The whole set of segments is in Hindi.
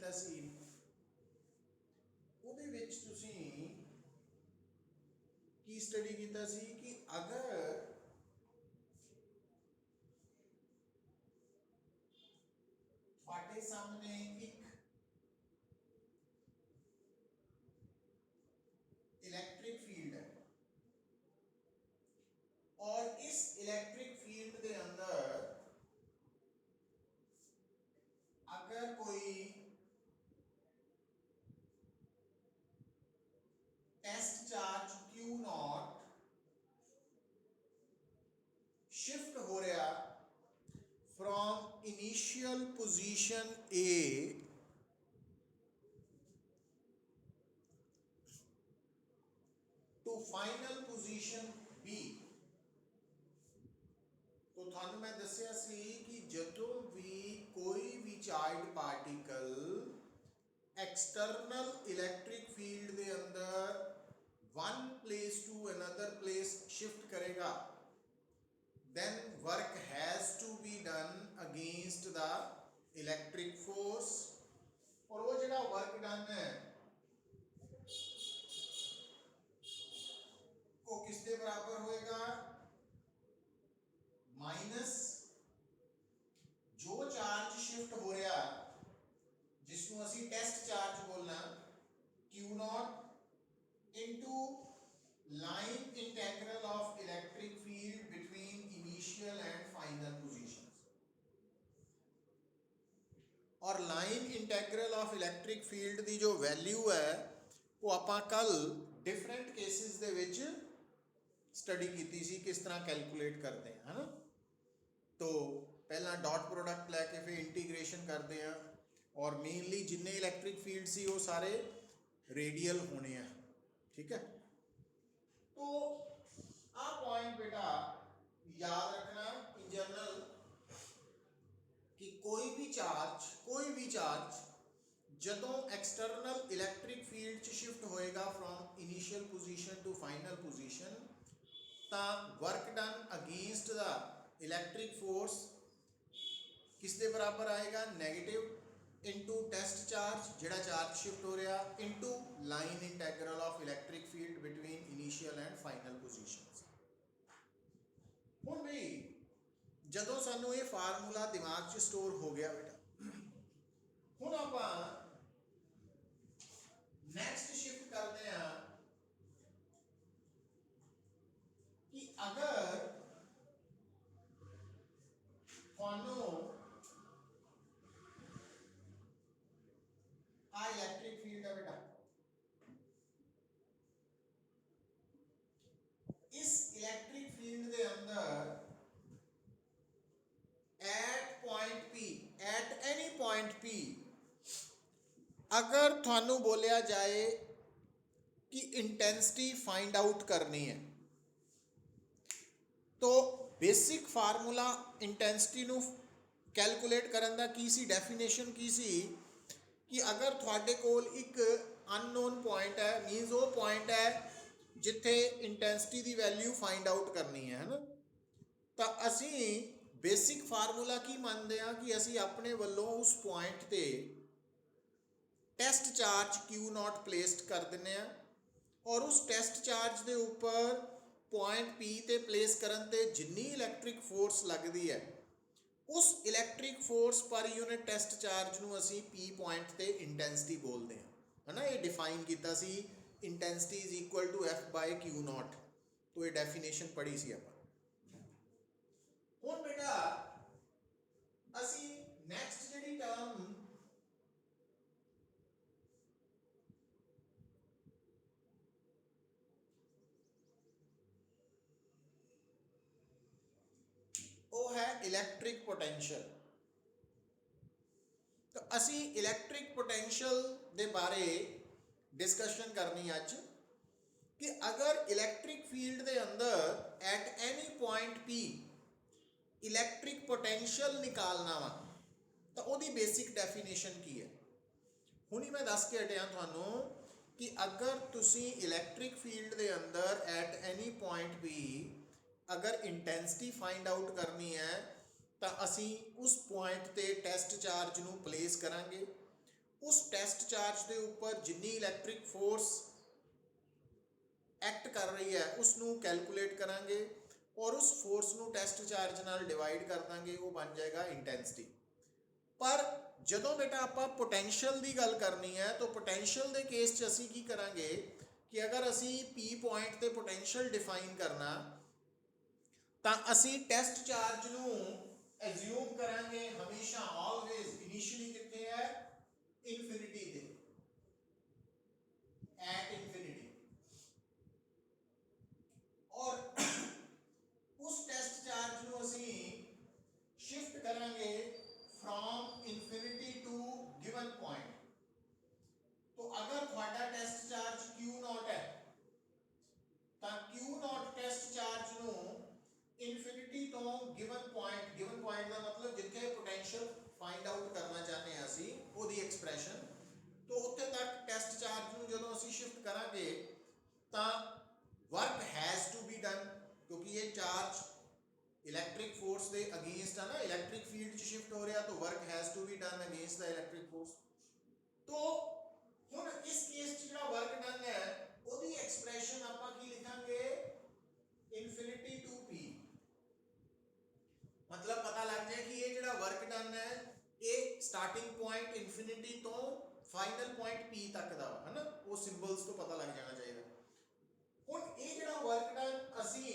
ਕੀਤਾ ਸੀ ਉਹਦੇ ਵਿੱਚ ਤੁਸੀਂ ਕੀ ਸਟੱਡੀ ਕੀਤਾ ਸੀ ਕਿ ਅਗਰ ਤੁਹਾਡੇ ਸਾਹਮਣੇ ਇੱਕ इलेक्ट्रिक फील्ड है और इस इलेक्ट्रिक फील्ड के अंदर अगर कोई test charge Q naught shift हो रहा from initial position A to final position B, तो थानू मैं दसिया सी कि जदों भी कोई भी charge particle external electric field के अंदर one place to another place shift करेगा then work has to be done against the electric force और वो जड़ा वर्क डन है वो किसके बराबर होएगा माइनस जो चार्ज शिफ्ट हो रहा जिसको असी टेस्ट चार्ज बोलना Q not into line integral of electric field between initial and final positions और line integral of electric field की जो वैल्यू है वो आपां कल different cases they which study की सी किस तरह कैलकुलेट करते हैं है ना। तो पहला डॉट प्रोडक्ट लैके फिर इंटीग्रेशन करते हैं और मेनली जिन्ने इलैक्ट्रिक फील्ड सी वो सारे रेडियल होने हैं, ठीक है। तो आ पॉइंट बेटा याद रखना इन जनरल कि कोई भी चार्ज जदों एक्सटर्नल इलैक्ट्रिक फील्ड शिफ्ट होएगा from initial position to final position ता work done against the electric force किसके बराबर आएगा नेगेटिव इनटू टेस्ट चार्ज जिहड़ा चार्ज शिफ्ट हो रहा into line integral of electric field between initial and final positions. हुण भी जदों सानू ये फार्मूला दिमाग च स्टोर हो गया बेटा हुण आपां नेक्स्ट शिफ्ट करते हैं कि अगर तुहानू आ इलैक्ट्रिक फील्ड है बेटा इस इलैक्ट्रिक फील्ड के अंदर एट एनी पॉइंट P अगर थानू बोलिया जाए कि इंटेंसिटी फाइंड आउट करनी है तो बेसिक फार्मूला इंटेंसिटी नू कैलकुलेट करन दा की सी डेफिनेशन की सी कि अगर थोड़े कोल एक अननोन पॉइंट है मीनस वो पॉइंट है जिथे इंटेंसिटी की वैल्यू फाइंड आउट करनी है ना, तो असी बेसिक फार्मूला की मानते हैं कि असी अपने वालों उस पॉइंट ते test charge Q naught placed कर देने और उस टेस्ट चार्ज के उपर पॉइंट P ते प्लेस करन ते जिन्नी इलैक्ट्रिक फोर्स लगती है उस electric force per unit test charge नू असी P पॉइंट ते इंटेंसिटी बोलते हैं है ना। ये डिफाइन किया सी intensity is equal to F by Q naught, तो ये डेफिनेशन पढ़ी सी आप। हुण बेटा असी नेक्स्ट जिहड़ी टर्म वो है इलैक्ट्रिक पोटेंशियल। तो असी इलैक्ट्रिक पोटेंशियल दे बारे डिस्कशन करनी अज कि अगर इलैक्ट्रिक फील्ड के अंदर eight any point P electric potential निकालना वा तो वो बेसिक डेफिनेशन की है। हुणी मैं दस के हटिया थानू कि अगर तुसी इलैक्ट्रिक फील्ड के अंदर एट एनी पॉइंट P अगर इंटेंसिटी फाइंड आउट करनी है तो असी उस पॉइंट ते टेस्ट चार्ज नू प्लेस करांगे उस टेस्ट चार्ज के उपर जिन्नी इलैक्ट्रिक फोर्स एक्ट कर रही है उसनों कैलकुलेट करांगे और उस फोर्स नूं टेस्ट चार्ज नाल डिवाइड कर देंगे, वो बन जाएगा इंटेंसिटी। पर जदों बेटा आपां पोटेंशियल की गल करनी है तो पोटेंशियल के केस च असीं की करांगे कि अगर असीं पी पॉइंट ते पोटेंशियल डिफाइन करना तो असीं टेस्ट चार्ज नूं एज्यूम करांगे हमेशा ऑलवेज इनिशियली कित्थे है, इनफिनिटी ते, एट इनफिनिटी। और उस टेस्ट चार्ज नूं असीं शिफ्ट करांगे from infinity to given point. तो अगर तुहाडा टेस्ट चार्ज क्यू नॉट है तो क्यू नॉट टेस्ट चार्ज नूं इनफिनिटी तो गिवन पॉइंट का मतलब जिथे पोटेंशियल फाइंड आउट करना चाहते हैं असी ओदी एक्सप्रैशन, तो उत्थे तक टेस्ट चार्ज नूं जदों असी शिफ्ट करांगे तो work has to be done, क्योंकि ये चार्ज इलैक्ट्रिक फोर्स के अगेंस्ट है ना, इलैक्ट्रिक फील्ड च शिफ्ट हो रहा तो work has to be done against the electric force. तो हुण इस केस च जिहड़ा वर्क डन है ओदी एक्सप्रैशन आपां की लिखांगे इनफिनिटी टू पी। मतलब पता लग जाए कि ये जिहड़ा वर्क डन है ये स्टार्टिंग पॉइंट इनफिनिटी तो फाइनल पॉइंट पी तक दा है ना, वो सिंबल्स तो पता लग जाना चाहिए। हुण ये जिहड़ा वर्क डन असी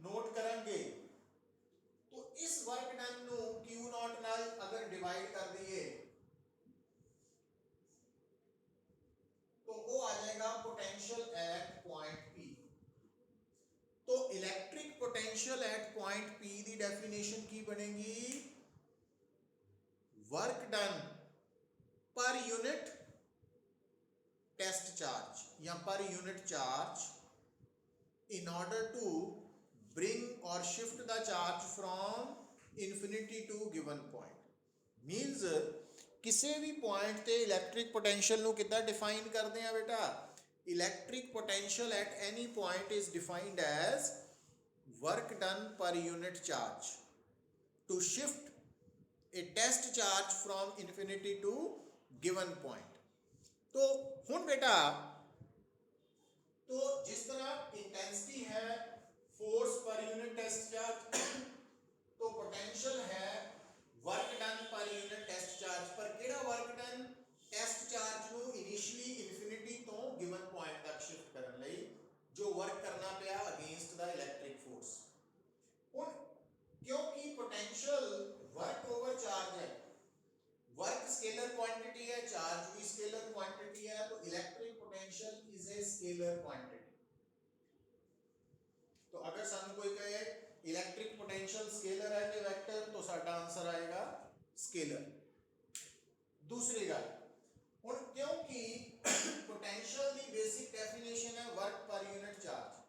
नोट करांगे तो इस वर्क डन नूं क्यू नॉट नाल अगर डिवाइड कर दिए तो वो आ जाएगा पोटेंशियल एट पॉइंट पी। तो electric potential at point P की डेफिनेशन की बनेगी, वर्क डन पर यूनिट टेस्ट चार्ज या per unit charge in order to bring or shift the charge from infinity to given point। means किसी भी पॉइंट ते इलैक्ट्रिक पोटेंशियल नूं किद्दां डिफाइन करते हैं बेटा, electric potential at any point is defined as work done पर unit charge to shift a test charge from infinity to given point. तो हुण बेटा तो जिस तरह इंटेंसिटी है force per unit test charge तो पोटेंशियल है वर्क डन पर यूनिट टेस्ट चार्ज। पर केड़ा वर्क डन टेस्ट चार्ज नूं इनिशियली इनफिनिटी तो गिवन पॉइंट तक शिफ्ट करन लई जो वर्क करना पिया अगेंस्ट द इलैक्ट्रिक फोर्स। हुण क्योंकि पोटेंशियल वर्क ओवर चार्ज है, वर्क स्केलर क्वांटिटी है, चार्ज भी स्केलर क्वांटिटी है, तो electric potential is a scalar quantity. तो अगर सानू कोई कहे इलेक्ट्रिक पोटेंशियल स्केलर है कि वेक्टर, तो साडा आंसर आएगा स्केलर। दूसरी गल, हुण क्योंकि पोटेंशियल दी बेसिक डेफिनेशन है वर्क पर यूनिट चार्ज,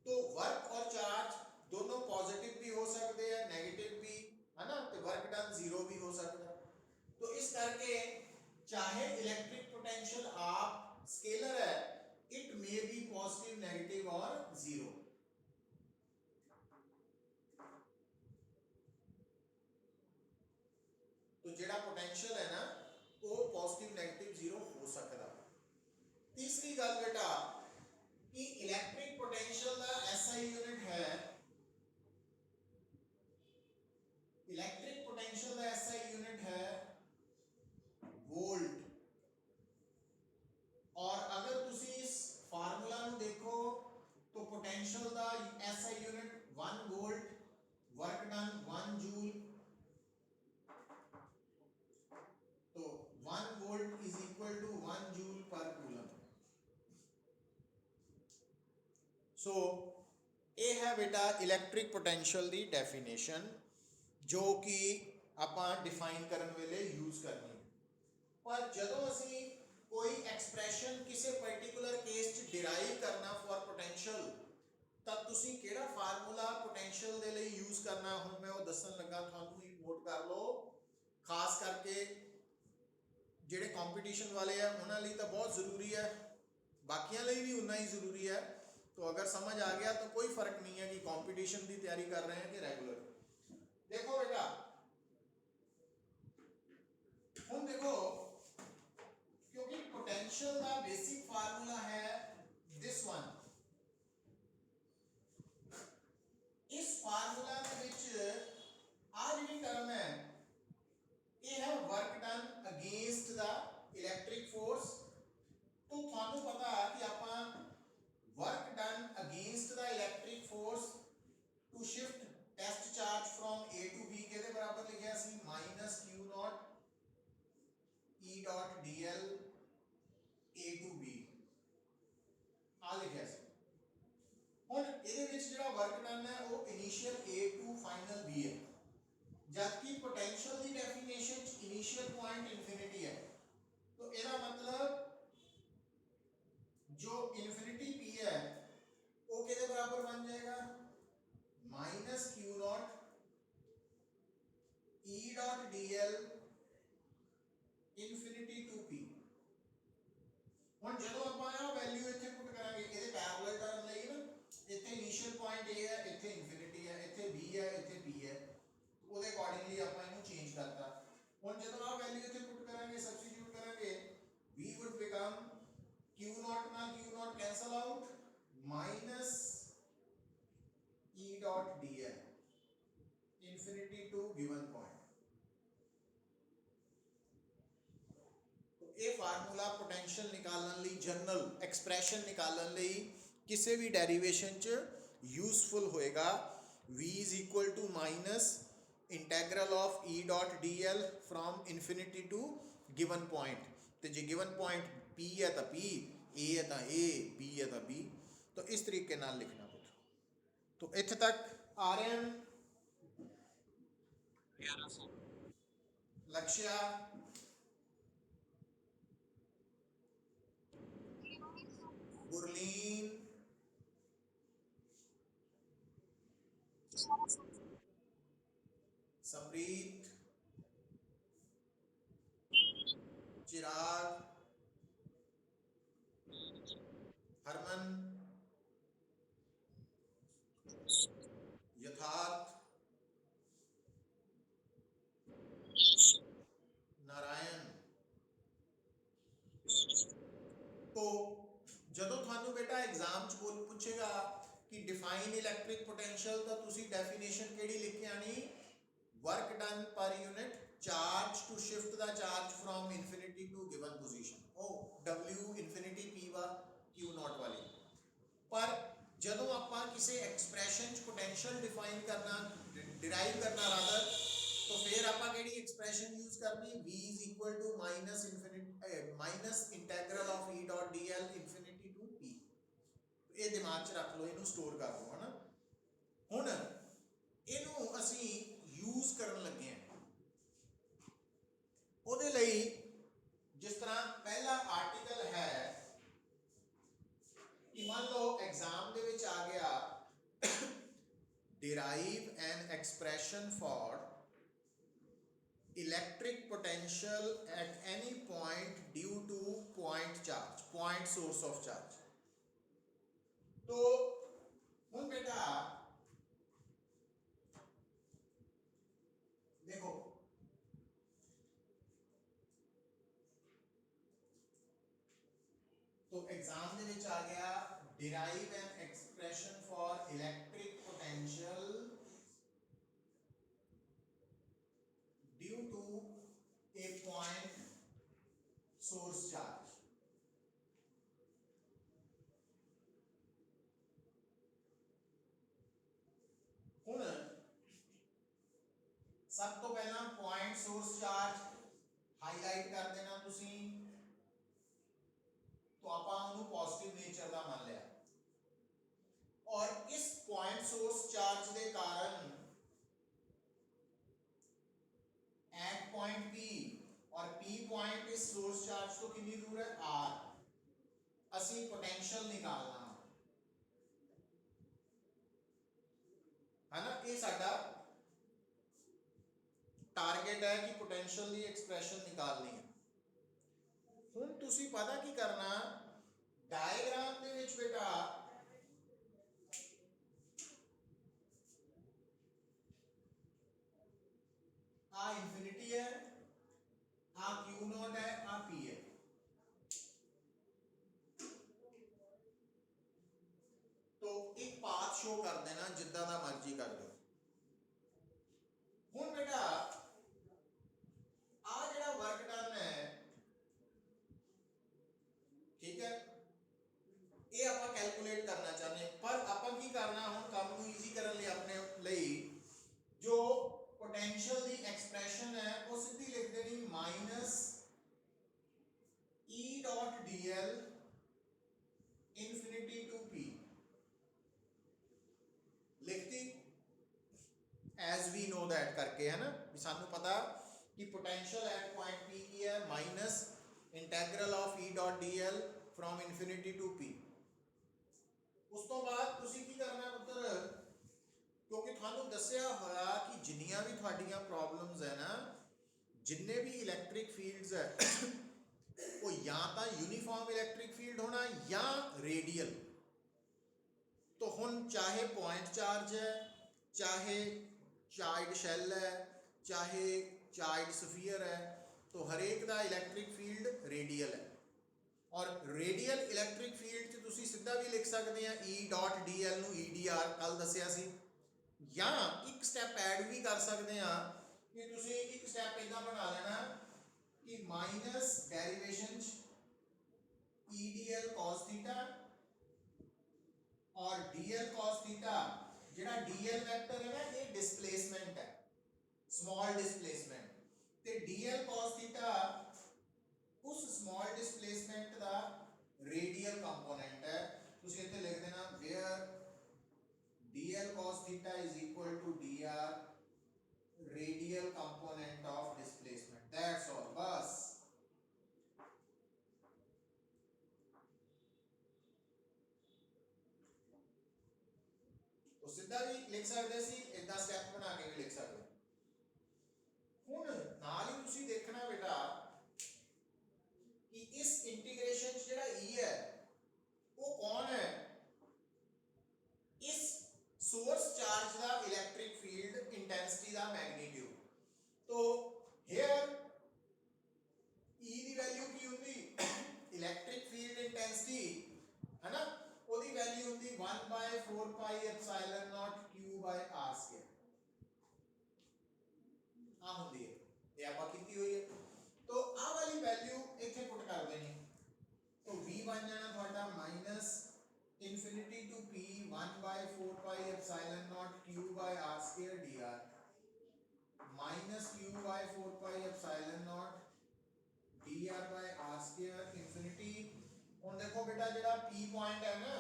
तो वर्क और चार्ज दोनों पॉजिटिव भी हो सकते हैं नेगेटिव भी, है ना, तो वर्क डन जीरो भी हो सकता है। तो इस करके चाहे इलेक्ट्रिक पोटेंशियल आप स्केलर है, it may be positive negative और जीरो। तो जेड़ा पोटेंशियल है ना वो पॉजिटिव नेगेटिव जीरो हो सकता। तीसरी गल बेटा कि इलेक्ट्रिक पोटेंशियल का एसआई यूनिट है, इलेक्ट्रिक पोटेंशियल का एसआई यूनिट है वोल्ट। और अगर तुसी इस फार्मूला ਨੂੰ देखो तो पोटेंशियल का SI unit 1 volt, work done 1 joule, तो 1 volt is equal to 1 joule per coulomb. So ये है बेटा इलैक्ट्रिक पोटेंशियल की डेफिनेशन जो कि आपां डिफाइन करने वेले यूज करनी। पर जदों असी कोई एक्सप्रैशन किसी पर्टिकुलर केस च डिराइव करना फॉर पोटेंशियल, तब तुसी केड़ा फार्मूला पोटेंशियल दे लई यूज करना, हुण मैं वो दसन लगा, तुहानू ही नोट कर लो। खास करके जिहड़े कंपटीशन वाले हैं उन्हां लई तो बहुत ज़रूरी है, बाकियां लई भी उन्ना ही ज़रूरी है। तो अगर समझ आ गया तो कोई फर्क नहीं है कि कंपटीशन की तैयारी कर रहे हैं कि रेगुलर। देखो बेटा हुण देखो फार्मूला है दिस वन। इस फार्मूला ਦੇ ਵਿੱਚ ਆ ਜਿਹੜੀ ਟਰਮ ਹੈ ਇਹ ਹੈ work done against the electric force. तो थानू पता है कि ਆਪਾਂ work done against the electric force to shift test charge from A to B के बराबर लिखा सी minus Q naught E dot D L A to B आ लिखा सी। ਹੁਣ ਇਹਦੇ ਵਿੱਚ ਜਿਹੜਾ ਵਰਕ ਡਨ ਹੈ ਉਹ initial A to final B ਹੈ, जबकि पोटेंशियल की डेफिनेशन इनिशियल पॉइंट इंफिनिटी है। तो ਇਹਦਾ मतलब जो इंफिनिटी P है वो किसके बराबर बन जाएगा minus Q naught E dot D L infinity to P। ਹੁਣ ਜਦੋਂ ਆਪਾਂ ਇਹ ਵੈਲਿਊ ਇੱਥੇ ਪੁੱਟ ਕਰਾਂਗੇ ਇਹਦੇ ਪੈਰਲਲ ਟਰਮ ਲਈ ਨਾ, ਇੱਥੇ ਇਨੀਸ਼ੀਅਲ ਪੁਆਇੰਟ A ਹੈ, ਇੱਥੇ ਇੰਫਿਨਿਟੀ ਹੈ, ਇੱਥੇ B ਹੈ, ਇੱਥੇ P है, ਉਹਦੇ ਅਕੋਰਡਿੰਗਲੀ ਆਪਾਂ ਇਹਨੂੰ ਚੇਂਜ ਕਰਤਾ। ਹੁਣ ਜਦੋਂ ਆ ਵੈਲਿਊ ਇੱਥੇ ਪੁੱਟ ਕਰਾਂਗੇ ਸਬਸਟੀਟਿਊਟ ਕਰਾਂਗੇ V would become Q naught ना Q naught cancel out minus E dot dl infinity to given point। ਇਹ ਫਾਰਮੂਲਾ पोटेंशियल निकालने ਲਈ जनरल एक्सप्रेशन निकालने ਲਈ ਕਿਸੇ ਵੀ ਡੈਰੀਵੇਸ਼ਨ ਚ यूजफुल ਹੋਏਗਾ। V is equal to minus integral of E dot dl from infinity to given point। तो जो गिवन पॉइंट P है तो P, A है तो A, B है तो B। तो इस तरीके नाल लिखना पुत्र। तो इत्थे तक आ रहे हैं लक्ष्य गुरलीन समरीत चिराग हरमन यथार्थ नारायण। तो ਜਦੋਂ ਤੁਹਾਨੂੰ बेटा एग्जाम च बोल पूछेगा कि डिफाइन इलैक्ट्रिक पोटेंशियल तो तुसी डेफिनेशन केड़ी लिख के आनी वर्क डन पर unit charge to shift the charge from infinity to given position. ओ W इंफिनिटी P वा Q नॉट वाली। पर ਜਦੋਂ ਆਪਾਂ ਕਿਸੇ एक्सप्रेशन च पोटेंशियल डिफाइन करना डिराइव करना रादर तो फिर ਆਪਾਂ ਕਿਹੜੀ एक्सप्रेशन यूज करनी V is equal to minus infinity minus integral of E dot dl infinity to P। ਇਹ ਦਿਮਾਗ 'ਚ ਰੱਖ ਲਓ, ਇਹਨੂੰ ਸਟੋਰ ਕਰ ਲਓ, ਹਨਾ। ਹੁਣ ਇਹਨੂੰ ਅਸੀਂ ਯੂਜ਼ ਕਰਨ ਲੱਗੇ ਹਾਂ। ਉਹਦੇ ਲਈ ਜਿਸ ਤਰ੍ਹਾਂ ਪਹਿਲਾ ਆਰਟੀਕਲ ਹੈ कि मान लो एग्जाम ਦੇ ਵਿੱਚ ਆ ਗਿਆ derive an expression for electric potential at any point due to point charge, point source of charge। तो ਹੁਣ बेटा देखो तो एग्जाम ਦੇ ਵਿੱਚ ਆ ਗਿਆ derive an expression for electric potential due to a point source charge। ਹੁਣ सब तो पहला पॉइंट सोर्स चार्ज हाईलाइट कर देना तुसी। तो आप पॉजिटिव नेचर का मान लिया और इस पॉइंट सोर्स चार्ज के कारण एट पॉइंट P और P पॉइंट इस सोर्स चार्ज तो कितनी दूर है R, असी पोटेंशियल निकालना है ना। ये साडा टारगेट है कि पोटेंशियल की एक्सप्रेशन निकालनी है। हुण तुसी पता की करना डायग्राम दे विच बेटा आ इंफिनिटी है, आ Q नॉट है, आ P है। जिद्दां दा मर्जी कर दो। हुण बेटा आ जिहड़ा वर्क डन है, ठीक है, ये आप कैलकुलेट करना चाहते हैं, पर आप की करना हुण काम को ईजी करने लिए अपने लिए जो पोटेंशियल दी एक्सप्रैशन है वो सीधी लिख देनी minus E dot D L infinity to P लिखती एज वी नो दैट करके, है ना, सानू पता कि पोटेंशियल एट पॉइंट पी की है minus integral of E dot D L from infinity to P. उस तो बाद तुसी की करना पुत्र, क्योंकि थानू दसिया होया कि जिन्नियां भी थोड़ियां प्रॉब्लम्स है ना, जिन्ने भी इलैक्ट्रिक फील्ड्स है वो या तो यूनिफॉर्म इलैक्ट्रिक फील्ड होना या रेडियल। तो हुण चाहे पॉइंट चार्ज है, चाहे चार्ज शेल है, चाहे चार्ज स्फीयर है, तो हर एक का इलैक्ट्रिक फील्ड रेडियल है। और रेडियल इलैक्ट्रिक फील्ड च तुसी सीधा भी लिख सकते हैं ई डॉट डी एल नू ई डी आर कल दसिया सी, या एक स्टैप ऐड भी कर सकते हैं कि तुसी एक स्टैप इदा बना लेना कि minus derivation E D L cos theta और डी एल कॉस थीटा, जिहड़ा डी एल वेक्टर है ना ये डिस्प्लेसमेंट है, स्मॉल डिस्प्लेसमेंट, ते डी एल कॉस थीटा उस स्मॉल डिस्प्लेसमेंट का रेडियल कंपोनेंट है। तुसी इत्थे लिख देना where dl cos theta is equal to dr radial component of displacement, that's all, बस। तो सीधा भी लिख सकते सी, इतना स्टेप बना के भी लिख सकते। हुण नाल ही तुसी देखना बेटा कि इस इंटीग्रेशन जिहड़ा e है वो कौन है, इस सोर्स चार्ज का इलैक्ट्रिक फील्ड इंटेंसिटी का मैग्नीट्यूड। तो हियर ई दी वैल्यू की होंदी इलैक्ट्रिक फील्ड इंटेंसिटी, है ना, ओदी वैल्यू होंदी 1/4 pi epsilon naught q by r square, आ होंदी है, ये आपा कीती हुई है। तो आ वाली वैल्यू इथे पुट कर देनी, तो v बन जाना ਤੁਹਾਡਾ minus infinity to p 1/4 pi epsilon naught q by r square dr minus q by 4 pi epsilon naught dr by r square infinity। ਹੁਣ देखो बेटा ਜਿਹੜਾ p पॉइंट है ना,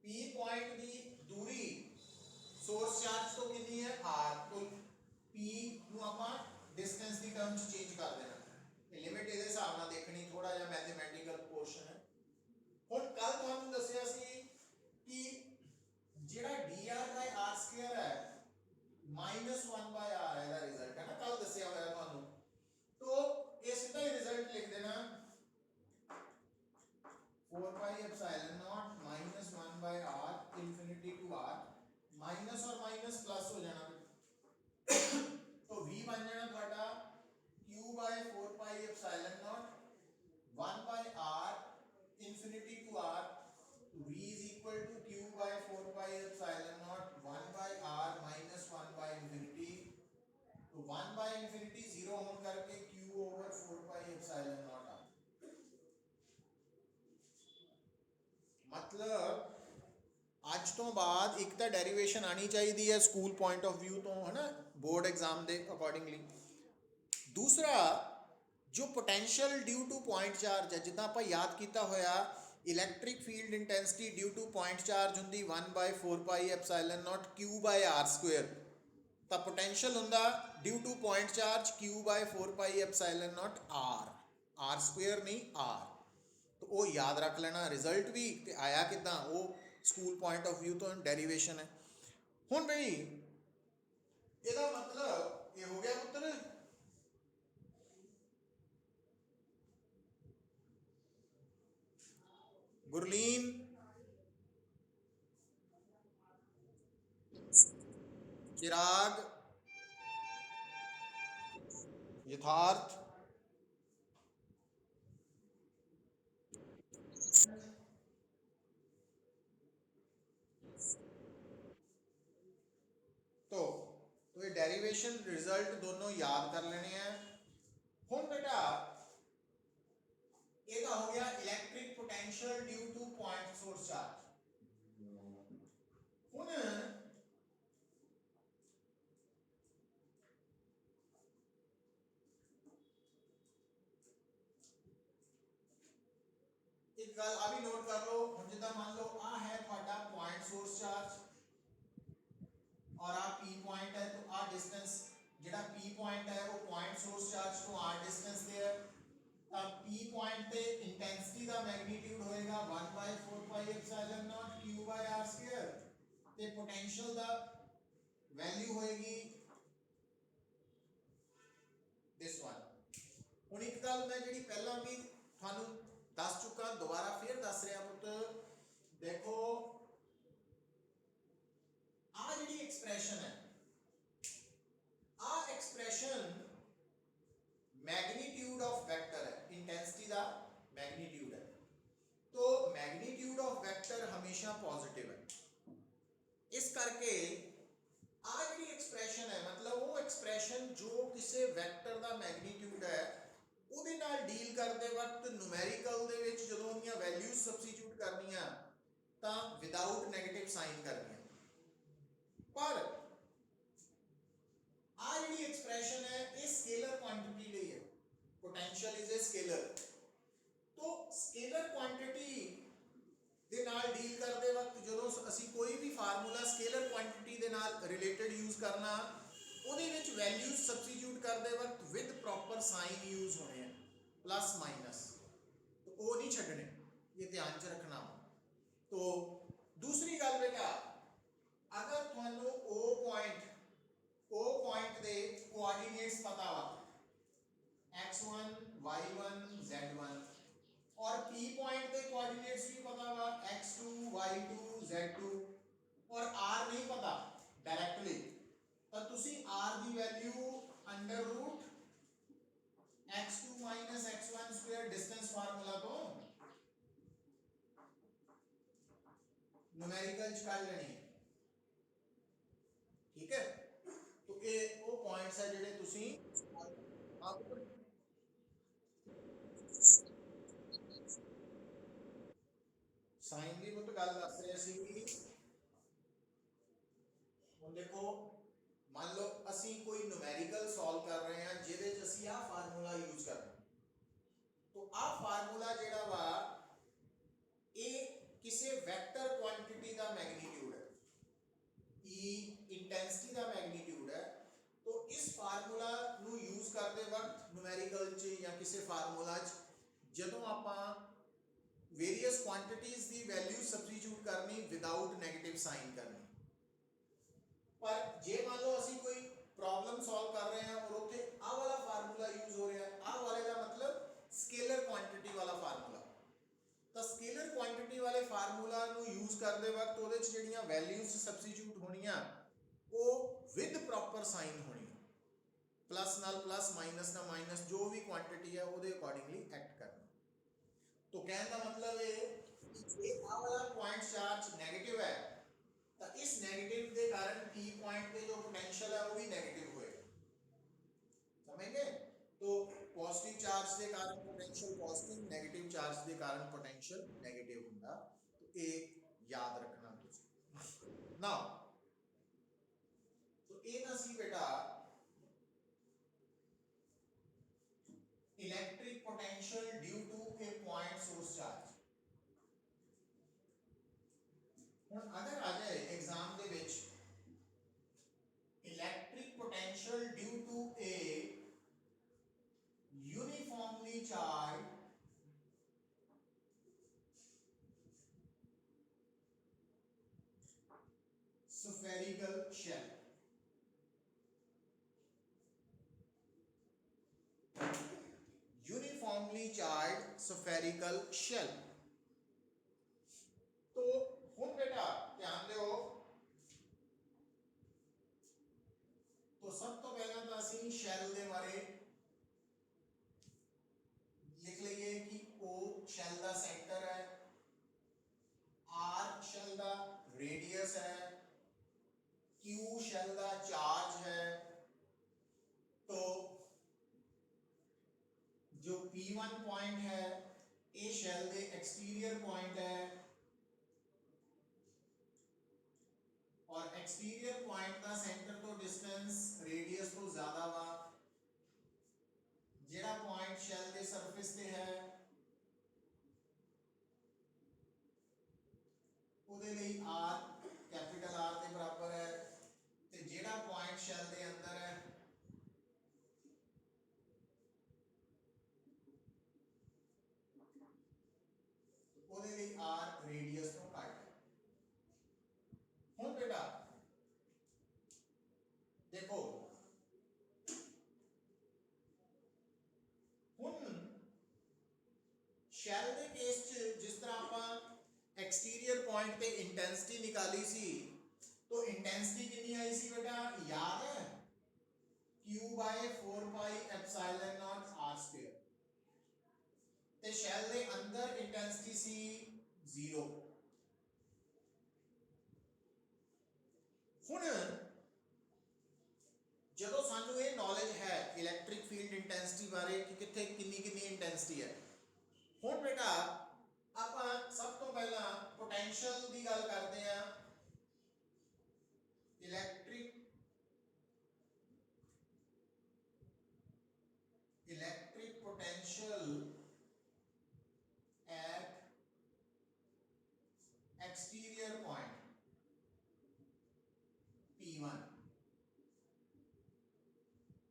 p पॉइंट की दूरी सोर्स चार्ज तो कितनी है r, तो p ਨੂੰ ਆਪਾਂ डिस्टेंस की टर्म च चेंज कर देना, लिमिट ਇਹਦੇ ਹਿਸਾਬ ਨਾਲ देखनी, थोड़ा ਜਿਹਾ मैथमेटिकल पोर्शन है। ਹੁਣ ਕੱਲ ਤੁਹਾਨੂੰ ਦੱਸਿਆ ਸੀ ਕਿ ਜਿਹੜਾ dr by r square है -1 by r है ਇਹਦਾ ਰਿਜ਼ਲਟ, है ना, ਕੱਲ ਦੱਸਿਆ ਹੋਇਆ ਤੁਹਾਨੂੰ। तो ये सीधा ही रिजल्ट लिख देना 4 pi epsilon naught -1 by r infinity to r, minus और माइनस प्लस हो जाना, तो v बन जाना ਤੁਹਾਡਾ q by 4 pi epsilon naught 1 by r infinity to r, v is equal to q by 4 pi epsilon naught 1 by r minus 1 by infinity, तो 1 by infinity 0 होने करके q over 4 pi epsilon naught आ, मतलब ਅੱਜ ਤੋਂ ਬਾਅਦ ਇੱਕ ਤਾਂ ਡੈਰੀਵੇਸ਼ਨ ਆਣੀ ਚਾਹੀਦੀ ਹੈ ਸਕੂਲ ਪੁਆਇੰਟ ਆਫ व्यू ਤੋਂ, ਹੈ ਨਾ, बोर्ड एग्जाम ਦੇ ਅਕੋਰਡਿੰਗਲੀ। दूसरा जो potential due to point charge है, जिदा आप याद किया होया electric field intensity due to point charge होंगी 1/4 pi epsilon naught q by r square, तो पोटेंशियल होंदा due to point charge q by 4 pi epsilon naught r square नहीं r, तो वो याद रख लेना। रिजल्ट भी ते आया किदा, वो स्कूल पॉइंट ऑफ व्यू तो डेरिवेशन है। हुण भाई ਇਹਦਾ मतलब ये हो गया पुत्र, गुरलीन, चिराग, यथार्थ, इक्वेशन रिजल्ट दोनों याद कर लेने हैं। हुण बेटा ਇਹਦਾ ਹੋ ਗਿਆ electric potential due to point source charge. ਹੁਣ एक गल आ भी नोट कर लो, हम जिदा मान लो आ है ਤੁਹਾਡਾ पॉइंट सोर्स चार्ज और आ P पॉइंट है, तो आ डिस्टेंस जेड़ा P पॉइंट है वो पॉइंट सोर्स चार्ज तो r डिस्टेंस ते है, तब P पॉइंट ते इंटेंसिटी दा मैग्नीट्यूड होएगा 1/4 pi epsilon naught q by r square ते पोटेंशियल दा वैल्यू होएगी दिस वन। हुण एक गल मैं जेडी पहला भी थानू दस चुका, दोबारा फिर दस रहा पुत, देखो आ जी एक्सप्रेशन है, आ एक्सप्रेशन मैग्नीट्यूड ऑफ वेक्टर है, इंटेंसिटी का मैग्नीट्यूड है, तो मैग्नीट्यूड ऑफ वेक्टर हमेशा पॉजिटिव है। इस करके आ जी एक्सप्रेशन है मतलब वो एक्सप्रेशन जो किसी वेक्टर का मैग्नीट्यूड है ਉਹਦੇ ਨਾਲ ਡੀਲ ਕਰਦੇ ਵਕਤ ਨੂਮੈਰੀਕਲ ਦੇ ਵਿੱਚ ਜਦੋਂ ਉਹਦੀਆਂ ਵੈਲਿਊਜ਼ ਸਬਸਟੀਟਿਊਟ ਕਰਨੀਆਂ ਤਾਂ ਵਿਦਆਊਟ 네ਗੇਟਿਵ ਸਾਈਨ ਕਰਨੀਆਂ। ਪਰ ਆ ਜਿਹੜੀ ਐਕਸਪ੍ਰੈਸ਼ਨ ਹੈ ਇਹ ਸਕੇਲਰ ਕੁਆਂਟੀਟੀ ਲਈ ਹੈ, ਪੋਟੈਂਸ਼ੀਅਲ ਇਜ਼ ਅ ਸਕੇਲਰ, तो ਸਕੇਲਰ ਕੁਆਂਟੀਟੀ ਦੇ ਨਾਲ ਡੀਲ ਕਰਦੇ ਵਕਤ ਜਦੋਂ ਅਸੀਂ ਕੋਈ ਵੀ ਫਾਰਮੂਲਾ ਸਕੇਲਰ ਕੁਆਂਟੀਟੀ ਦੇ ਨਾਲ ਰਿਲੇਟਡ ਯੂਜ਼ ਕਰਨਾ ਉਹਦੇ ਵਿੱਚ ਵੈਲਿਊਜ਼ ਸਬਸਟੀਟਿਊਟ ਕਰਦੇ ਵਕਤ ਵਿਦ ਪ੍ਰੋਪਰ ਸਾਈਨ ਯੂਜ਼ ਹੋਣੇ ਆ, प्लस माइनस, तो वो नहीं छड्डने, ये ध्यान च रखना। तो दूसरी गल बेटा अगर तुहानू ओ पॉइंट दे कोऑर्डिनेट्स पता वा x1 y1 z1 और p पॉइंट दे कोऑर्डिनेट्स भी पता वा x2 y2 z2 और r नहीं पता डायरेक्टली, तो तुसी r दी value under root x2 minus x1 square distance formula तो न्यूमेरिकल च कर लेनी है, ठीक है। तो ये वो पॉइंट्स है जेडे तुसी साइन दी तो गल दस रहे सी कि हुण देखो मान लो असी कोई न्यूमेरिकल सॉल्व कर रहे हैं जिहदे च असी आ फार्मूला यूज कर रहे हैं, तो आ फार्मूला जेड़ा वा ये किसी वेक्टर क्वांटिटी का मैग्नीट्यूड है, ई इंटेंसिटी का मैग्नीट्यूड है, तो इस फार्मूला नू यूज करते वक्त न्यूमेरिकल च या किसी फार्मूला च जदों आपां वेरियस क्वांटिटीज दी वैल्यू सब्सटीट्यूट करनी विदाउट नेगेटिव साइन करनी। पर जे मान लो असी कोई प्रॉब्लम सॉल्व कर रहे हैं और उत्थे आ वाला फार्मूला यूज हो रहा है, आ वाले का मतलब स्केलर क्वांटिटी वाला फार्मूला, तो स्केलर क्वांटिटी वाले फार्मूला नु यूज करते वक्त ਉਹਦੇ ਚ ਜਿਹੜੀਆਂ ਵੈਲਿਊਜ਼ ਸਬਸਟੀਟਿਊਟ ਹੋਣੀਆਂ ਉਹ ਵਿਦ ਪ੍ਰੋਪਰ ਸਾਈਨ ਹੋਣੀ, प्लस नाल प्लस माइनस ना माइनस जो भी क्वांटिटी है ਉਹਦੇ ਅਕੋਰਡਿੰਗਲੀ एक्ट करना। तो कहने का मतलब है ये आ वाला पॉइंट चार्ज नेगेटिव है, तो इस नेगेटिव के कारण P पॉइंट पे जो पोटेंशियल है वो भी नेगेटिव होएगा, समझेंगे। तो पॉजिटिव चार्ज के कारण पोटेंशियल पॉजिटिव, नेगेटिव चार्ज के कारण पोटेंशियल नेगेटिव होगा, तो ये याद रखना तुझे ना। तो ये ना सी बेटा electric potential due to a point source charge. ਹੁਣ अगर आ जाए एग्जाम दे विच electric potential due to a uniformly charge spherical shell, uniformly charge spherical shell। तो हुण बेटा ध्यान दो, तो सब तो पहला तो असी शैल के बारे लिख लीए कि ओ शैल का सेंटर है, आर शैल का रेडियस है, क्यू शैल का चार्ज है, P1 पॉइंट है, ये शैल दे एक्सटीरियर पॉइंट है और एक्सटीरियर पॉइंट का सेंटर तो डिस्टेंस रेडियस तो ज्यादा वा, जेड़ा पॉइंट शैल दे सरफेस ते है ਉਹਦੇ ਲਈ r कैपिटल R ਦੇ ਬਰਾਬਰ ਹੈ ਤੇ ਜਿਹੜਾ ਪੁਆਇੰਟ ਸ਼ੈਲ ਦੇ ਅੰਦਰ ਹੈ ਉਹਦੇ ਲਈ r ਰੇਡੀਅਸ ਤੋਂ ਘੱਟ ਹੈ। ਹੁਣ ਬੇਟਾ ਦੇਖੋ ਹੁਣ ਸ਼ੈਲ ਦੇ ਕੇਸ 'ਚ ਜਿਸ ਤਰ੍ਹਾਂ ਆਪਾਂ एक्सटीरियर पॉइंट पे इंटेंसिटी निकाली सी, तो इंटेंसिटी कितनी आई सी बेटा याद है, Q by 4 pi epsilon naught r square ते शैल दे अंदर इंटेंसिटी सी 0। हुण ਜਦੋਂ ਸਾਨੂੰ ਇਹ ਨੌਲੇਜ ਹੈ ਇਲੈਕਟ੍ਰਿਕ ਫੀਲਡ ਇੰਟੈਂਸਿਟੀ ਬਾਰੇ ਕਿ ਕਿੱਥੇ ਕਿੰਨੀ ਕਿੰਨੀ ਇੰਟੈਂਸਿਟੀ ਹੈ, ਹੁਣ ਬੇਟਾ ਆਪਾਂ सब तो पहला पोटेंशियल की गल करते हैं। Electric potential at exterior point P1,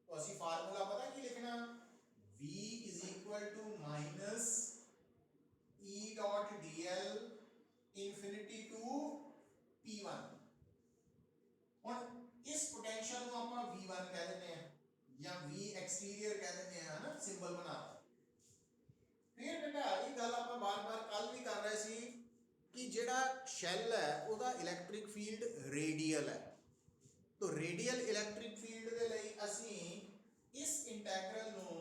तो असी फार्मूला पता की लिखना, V is equal to minus E dot dl infinity to P1। और इस पोटेंशियल को ਆਪਾਂ V1 कह देते हैं या V एक्सटीरियर कह देते हैं ना, सिंबल बना। फिर बेटा ये गल ਆਪਾਂ बार-बार कल भी कर रहे सी कि जेड़ा शैल है ਉਹਦਾ इलैक्ट्रिक फील्ड रेडियल है, तो रेडियल इलैक्ट्रिक फील्ड ਦੇ ਲਈ ਅਸੀਂ इस इंटीग्रल ਨੂੰ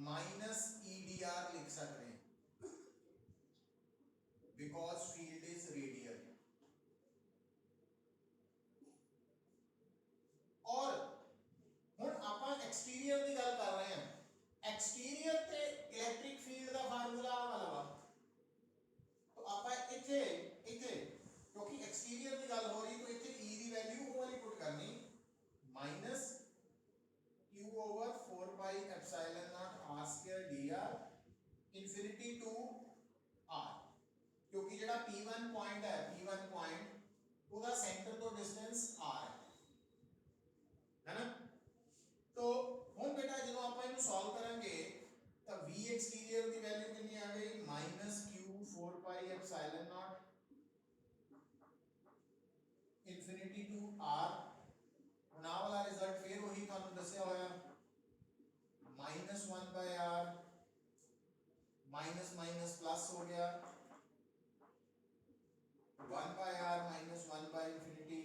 -EdR लिख सकते हैं because field is radial। और हुण आपां एक्सटीरियर की गल कर रहे हैं, एक्सटीरियर ते इलैक्ट्रिक फील्ड का फार्मूला वाला वा, तो आपां इथे इथे क्योंकि एक्सटीरियर की गल हो रही तो इथे E की वैल्यू वो वाली पुट करनी minus Q over 4 pi epsilon naught r square dr infinity to r, क्योंकि जेड़ा P1 पॉइंट है, P1 पॉइंट ਉਹਦਾ सेंटर तो डिस्टेंस r है ना। तो ਹੁਣ बेटा ਜਦੋਂ ਆਪਾਂ ਇਹਨੂੰ ਸੋल्व ਕਰਾਂਗੇ ਤਾਂ V एक्सटीरियर ਦੀ ਵੈਲਿਊ ਕਿੰਨੀ ਆ ਗਈ -Q 4 pi epsilon naught infinity to r। ਹੁਣ ਆ ਵਾਲਾ ਰਿਜ਼ਲਟ ਫਿਰ ਉਹੀ ਤੁਹਾਨੂੰ ਦੱਸਿਆ ਹੋਇਆ -1/r माइनस माइनस प्लस हो गया 1/r माइनस 1/इंफिनिटी।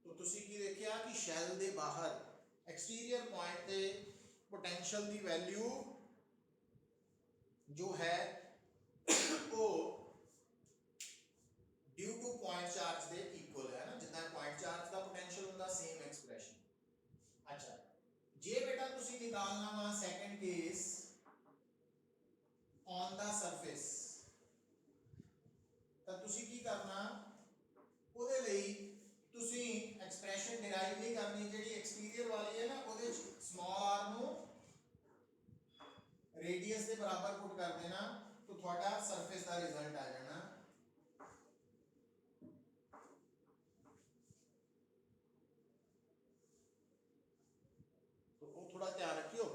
तो तुसी की देखिया कि शैल दे बाहर एक्सटीरियर पॉइंट ते पोटेंशियल दी वैल्यू जो है वो due to point charge they equal है ना, जितना पॉइंट चार्ज का पोटेंशियल होता सेम एक्सप्रेशन। अच्छा जे बेटा तुसी निकालना वा second case on the surface, तो तुसी की करना ਉਹਦੇ ਲਈ तुसी एक्सप्रेशन डिराइव नहीं करनी, ਜਿਹੜੀ एक्सटीरियर वाली है ना ਉਹਦੇ स्मॉल r ਨੂੰ रेडियस ਦੇ बराबर पुट कर देना, तो ਤੁਹਾਡਾ सरफेस ਦਾ रिजल्ट आ जाना। तो वो थोड़ा ध्यान रखियो,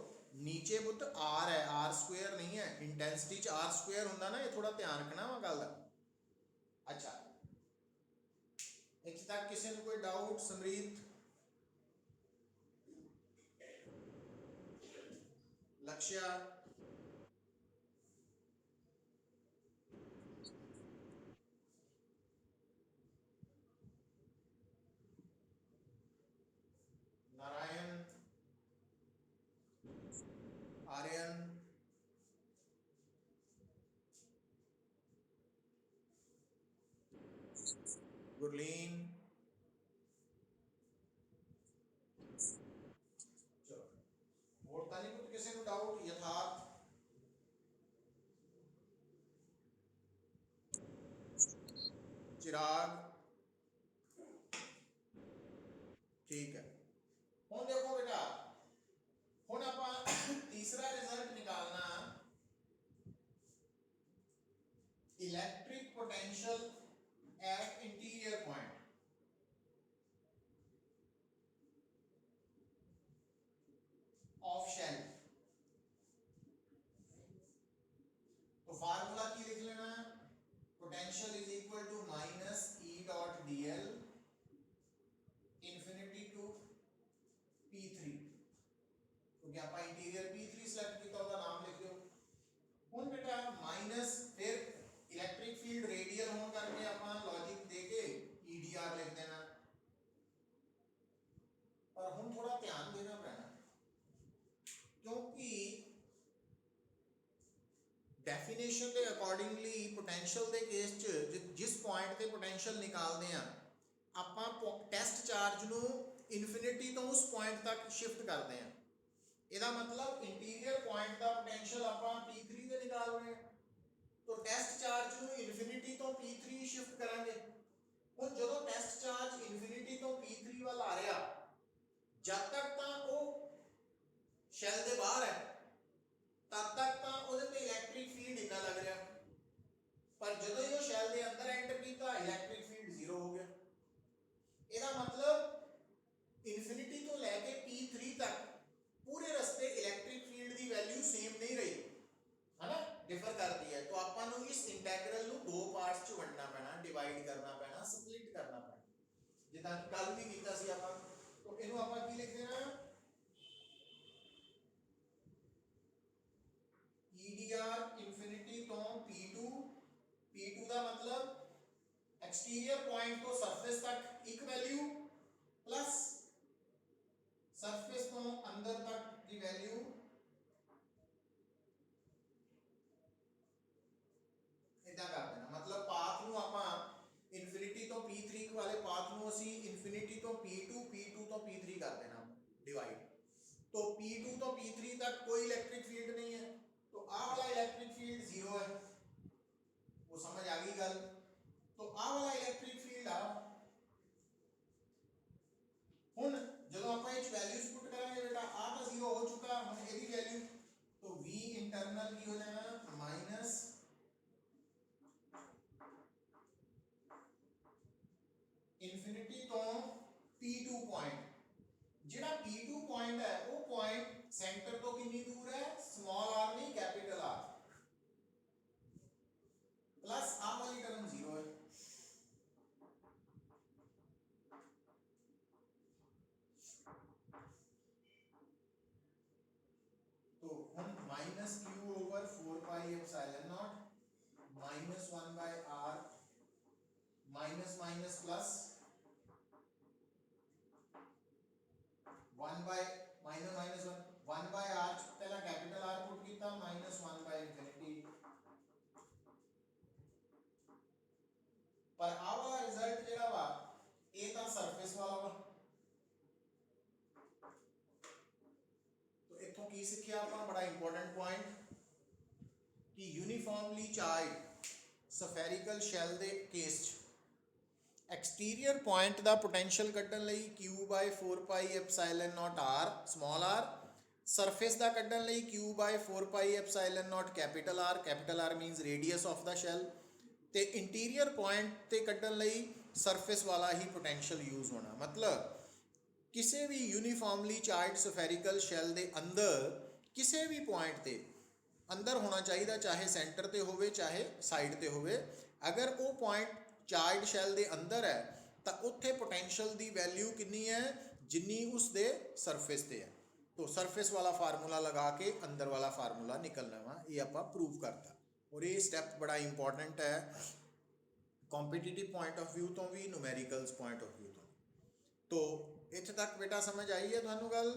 नीचे बुत r है, r स्क्वायर नहीं है, इंटेंसिटी च r स्क्वायर होंदा ना, ये थोड़ा ध्यान रखना वा गल दा। अच्छा इत्थे तक किसी को कोई डाउट समरीत लक्ष्य नारायण आर्यन गुरलीन चिराग, ठीक है। हुण देखो बेटा, हुण आपां तीसरा रिजल्ट निकालना, electric potential at interior point. Of shell. तो फार्मूला की लिख लेना, potential is equal to minus E dot D L infinity to P3, क्योंकि आप इंटीरियर P3 सिलेक्ट किया, उसका नाम लिख लो। हुण बेटा माइनस, फिर इलेक्ट्रिक फील्ड रेडियल होने करके अपना लॉजिक देके ईडीआर लिख देना। पर हुण थोड़ा ध्यान देना पैना, क्योंकि डेफिनेशन के अकॉर्डिंगली पोटेंशियल के केस च जिस पॉइंट ते पोटेंशियल निकालते हैं आपां टेस्ट चार्ज नू इन्फिनिटी तो उस पॉइंट तक शिफ्ट करते हैं। इसका मतलब इंटीरियर पॉइंट का पोटेंशियल आपां P3 ते निकाल रहे हैं, तो टेस्ट चार्ज नू इन्फिनिटी तो P3 शिफ्ट करांगे। हुण जदों टेस्ट चार्ज इन्फिनिटी तो P3 वाल आ रहा, जब तक तां वो शैल दे बाहर है तब तक तां उहदे ते इलैक्ट्रिक फील्ड इन्ना लग रहा, पर जदों ही वो शैल दे अंदर एंटर किया इलैक्ट्रिक फील्ड जीरो हो गया। इसका मतलब इन्फिनिटी तो लैके P3 तक पूरे रस्ते इलैक्ट्रिक फील्ड की वैल्यू सेम नहीं रही, है ना, डिफर करती है। तो आपां नूं इस इंटैग्रल नूं दो पार्ट्स च वंडना पैना, डिवाइड करना पैना, स्प्लिट करना पैना, जिद्दां कल भी कीता सी आपां। तो इहनूं आपां की लिख देना, EDR इन्फिनिटी तो P2 का मतलब एक्सटीरियर पॉइंट तो सरफेस तक एक वैल्यू प्लस सरफेस तो अंदर तक की वैल्यू इतना कर देना। मतलब पाथ नू आपां इन्फिनिटी तो P3 वाले पाथ नू असी इन्फिनिटी तो P2 तो P3 कर देना डिवाइड। तो P2 तो P3 तक कोई इलेक्ट्रिक फील्ड नहीं है, तो आ वाला इलेक्ट्रिक फील्ड जीरो है, वो समझ आ गई गल। तो आ वाला इलेक्ट्रिक फील्ड आ हुण जदों आपां इस वैल्यूज पुट करांगे बेटा, आ तो जीरो हो चुका, हुण एदी वैल्यू तो V इंटरनल की हो जाएगा माइनस इन्फिनिटी तो P2 पॉइंट, जिहड़ा P2 पॉइंट है वो पॉइंट सेंटर तो कितनी दूर है, स्मॉल r नहीं कैपिटल R, प्लस आ वाली टर्म जीरो है। तो हम minus Q over 4 pi epsilon naught minus 1 by r minus minus plus 1 by minus minus 1 by r पहला कैपिटल R पुट किया माइनस 1 बाय इन्फिनिटी, पर आ वाला रिजल्ट जेड़ा वा ए ता सरफेस वाला वा। तो इथों की सीखिया आपा, बड़ा इंपॉर्टेंट पॉइंट कि यूनिफॉर्मली चार्ज स्फेरिकल शैल दे केस एक्सटीरियर पॉइंट दा पोटेंशियल कड्ढण लई q by 4 pi epsilon naught r small r, surface दा कड्ढण लई q by 4 pi epsilon naught capital R minus radius of the shell, ते इंटीरियर पॉइंट ते कड्ढण लई सरफेस वाला ही पोटेंशियल यूज होना। मतलब किसी भी यूनिफॉर्मली चार्ज स्फेरिकल शैल दे अंदर किसी भी पॉइंट ते अंदर होना चाहिए, चाहे सेंटर ते होवे चाहे साइड ते होवे। अगर वो पॉइंट चार्ज शैल दे अंदर है तो उत्थे पोटेंशियल दी वैल्यू कितनी है, जिन्नी उस दे सरफेस ते है। तो सरफेस वाला फार्मूला लगा के अंदर वाला फार्मूला निकलना वा, ये आपां प्रूव करता। और ये स्टैप बड़ा इंपॉर्टेंट है कॉम्पिटिटिव पॉइंट ऑफ व्यू तो भी, न्यूमेरिकल्स पॉइंट ऑफ व्यू तो। इत्थे तक बेटा समझ आई है तुहानू गल?